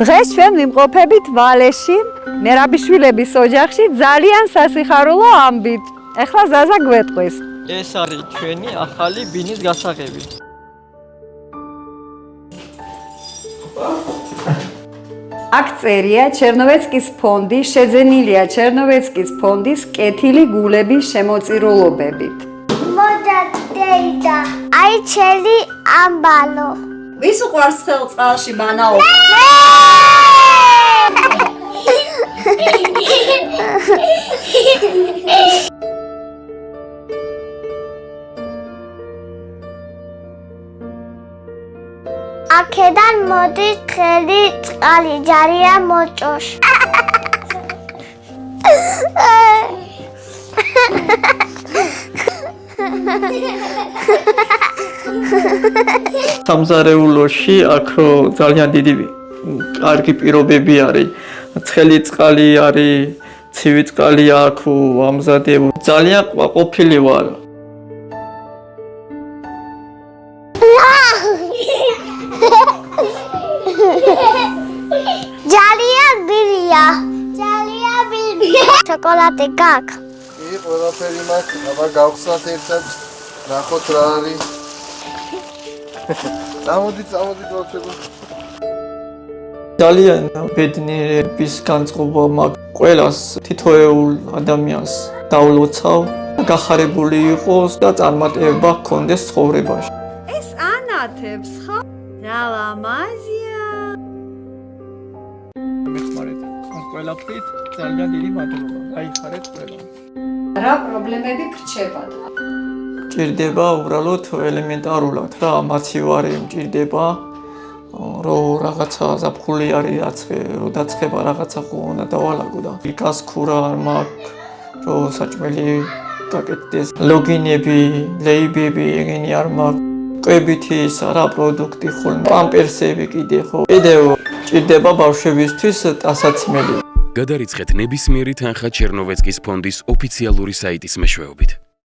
დღეს ჩვენ ვიმყოფებით ვალეში, მერაბიშვილების ოჯახში ძალიან სასიხარულო ამბით. ეხლა ზაზა გვეტყვის. ეს არის ჩვენი ახალი ბინის გასაღები. აქ წერია ჩერნოვეცკის ფონდი, შეძენილია ჩერნოვეცკის ფონდის კეთილი გულების შემოწირულობებით. მოდადეიდა, აი ჩემი ამბალო. ვის უყვარს ხელწყალში ბანაო? აქედან მოდის ხელი წყალი ჯარია მოჭოш. სამზარეულოში აქ ძალიან დიდი კარგი პირობები არის. ცხელი წყალი არის, ცივი წყალი აქ ამზადებ. ძალიან ყოფილი ვარ. ძალიან ბირია. ძალიან ბირია. შოკოლადი გაქვს. კი, ყველაფერი მაქვს. აბა გავხსნათ ერთად. ნახოთ რა არის. წამოდით ბავშვებო. ძალიან ბედნიერების განწყობა მაქვს. ყველას თითოეულ ადამიანს დავლოცავ, გახარებული იყოს და წარმატება ჰქონდეს ცხოვრებაში. ეს ანათებს ხო? რა ლამაზია. მეხმარეთ. ყველაფრით ძალიან დიდი მადლობა. გაიხარეთ ყველა. რა პრობლემები გრჩებათ? ჭირდება უბრალოდ ელემენტარულად რა მაცივარი მჭირდება რომ რაღაცა ზაფხული არის რო დაწყება რაღაცა ხო უნდა დავალაგო და გას ქურა არ მაქვს რომ საჭმელი გაკეთდეს ლოგინები ლეიბები ეგენი არ მაქვს კვებითი რა პროდუქტი ხოლმე პამპერსები კიდე ხო კიდევ ჭირდება ბავშვებისთვის ტასაცმელი გადარიცხეთ ნებისმიერი თანხა ჩერნოვეცკის ფონდის ოფიციალური საიტის მეშვეობით